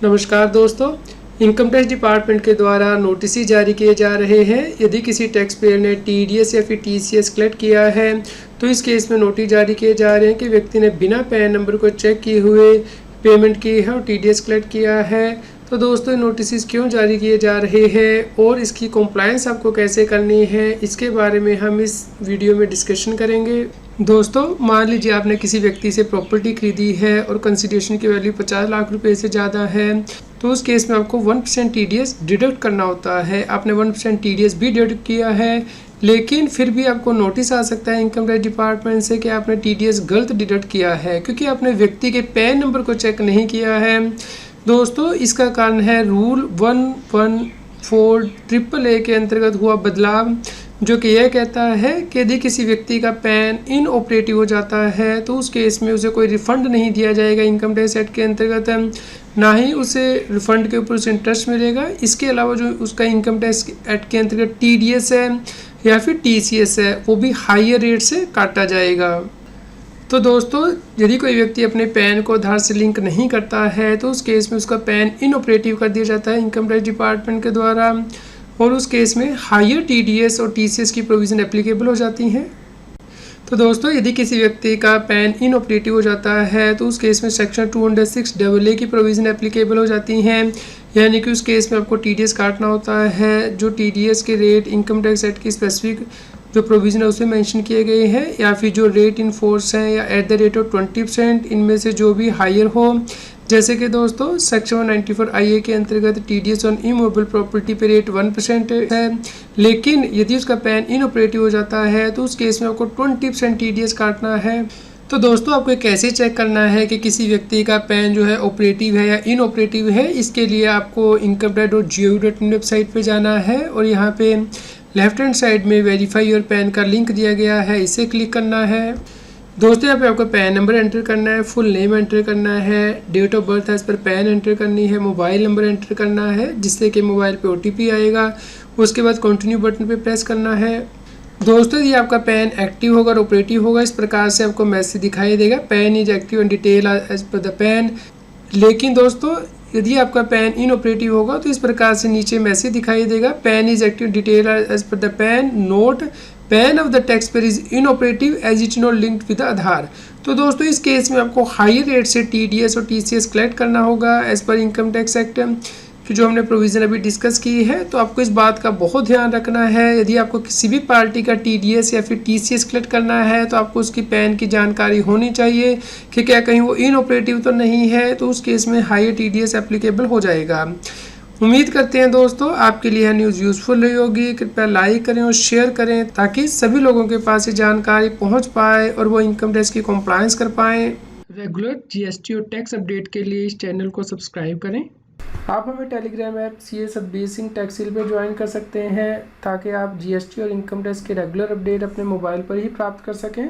नमस्कार दोस्तों, income tax department के द्वारा नोटिस जारी किए जा रहे हैं। यदि किसी टैक्स पेयर ने टीडीएस या फिर टीसीएस कलेक्ट किया है तो इस केस में नोटिस जारी किए जा रहे हैं कि व्यक्ति ने बिना पैन नंबर को चेक किए हुए पेमेंट की है और टीडीएस कलेक्ट किया है। तो दोस्तों, नोटिस क्यों जारी किए जा रहे हैं और इसकी कंप्लायंस आपको कैसे करनी है, इसके बारे में हम इस वीडियो में डिस्कशन करेंगे। दोस्तों, मान लीजिए आपने किसी व्यक्ति से प्रॉपर्टी खरीदी है और कंसिडरेशन की वैल्यू 50 लाख रुपए से ज़्यादा है, तो उस केस में आपको 1% टीडीएस डिडक्ट करना होता है। आपने 1% टीडीएस भी डिडक्ट किया है, लेकिन फिर भी आपको नोटिस आ सकता है इनकम टैक्स डिपार्टमेंट से कि आपने टीडीएस गलत डिडक्ट किया है, क्योंकि आपने व्यक्ति के पैन नंबर को चेक नहीं किया है। दोस्तों, इसका कारण है रूल 114AAA के अंतर्गत हुआ बदलाव, जो कि यह कहता है कि यदि किसी व्यक्ति का पैन इनऑपरेटिव हो जाता है तो उस केस में उसे कोई रिफंड नहीं दिया जाएगा इनकम टैक्स एक्ट के अंतर्गत, ना ही उसे रिफंड के ऊपर उसे इंटरेस्ट मिलेगा। इसके अलावा जो उसका इनकम टैक्स एक्ट के अंतर्गत टीडीएस है या फिर टीसीएस है, वो भी हायर रेट से काटा जाएगा। तो दोस्तों, यदि कोई व्यक्ति अपने पैन को आधार से लिंक नहीं करता है तो उस केस में उसका पैन इनऑपरेटिव कर दिया जाता है इनकम टैक्स डिपार्टमेंट के द्वारा, और उस केस में हायर टीडीएस और टीसीएस की प्रोविज़न एप्लीकेबल हो जाती हैं। तो दोस्तों, यदि किसी व्यक्ति का पैन इनऑपरेटिव हो जाता है तो उस केस में सेक्शन 206AA की प्रोविज़न एप्लीकेबल हो जाती हैं, यानी कि उस केस में आपको टीडीएस काटना होता है। जो टीडीएस के रेट इनकम टैक्स एक्ट की स्पेसिफिक जो प्रोविज़न है उसमें मेंशन किए गए हैं, या फिर जो रेट इन फोर्स हैं या एट द रेट ऑफ 20%, इनमें से जो भी हायर हो। जैसे कि दोस्तों, सेक्शन 194IA के अंतर्गत टीडीएस ऑन इमूवेबल प्रॉपर्टी पे रेट 1% है, लेकिन यदि उसका पैन इनऑपरेटिव हो जाता है तो उस केस में आपको 20% टीडीएस काटना है। तो दोस्तों, आपको कैसे चेक करना है कि किसी व्यक्ति का पैन जो है ऑपरेटिव है या इनऑपरेटिव है, इसके लिए आपको incometax.gov.in वेबसाइट पे जाना है और यहाँ पे लेफ्ट हैंड साइड में वेरीफाई योर पैन का लिंक दिया गया है, इसे क्लिक करना है। दोस्तों, यहाँ पे आपको पैन नंबर एंटर करना है, फुल नेम एंटर करना है, date of birth as per PAN enter करनी है, मोबाइल नंबर एंटर करना है जिससे कि मोबाइल पे ओटीपी आएगा। उसके बाद कंटिन्यू बटन पे प्रेस करना है। दोस्तों, यदि आपका पैन एक्टिव होगा और ऑपरेटिव होगा, इस प्रकार से आपको मैसेज दिखाई देगा, PAN is active and detail as per the PAN. लेकिन दोस्तों, यदि आपका पैन इनऑपरेटिव होगा तो इस प्रकार से नीचे मैसेज दिखाई देगा, PAN is active detail as per the PAN, note PAN of the taxpayer is inoperative as it not linked with Aadhaar. तो दोस्तों, इस केस में आपको हायर रेट से टीडीएस और टीसीएस कलेक्ट करना होगा as per income tax act कि जो हमने प्रोविज़न अभी डिस्कस की है। तो आपको इस बात का बहुत ध्यान रखना है, यदि आपको किसी भी पार्टी का टीडीएस या फिर टीसीएस कलेक्ट करना है तो आपको उसकी पैन की जानकारी होनी चाहिए कि क्या कहीं वो इनऑपरेटिव तो नहीं है, तो उस केस में हायर टीडीएस एप्लीकेबल हो जाएगा। उम्मीद करते हैं दोस्तों आपके लिए यह न्यूज़ यूज़फुल रही होगी। कृपया लाइक करें और शेयर करें ताकि सभी लोगों के पास ये जानकारी पहुंच पाए और वो इनकम टैक्स की कंप्लायंस कर पाएँ। रेगुलर जीएसटी और टैक्स अपडेट के लिए इस चैनल को सब्सक्राइब करें। आप हमें Telegram app CA Satbir Singh टैक्सिल पे ज्वाइन कर सकते हैं ताकि आप जीएसटी और इनकम टैक्स के रेगुलर अपडेट अपने मोबाइल पर ही प्राप्त कर सकें।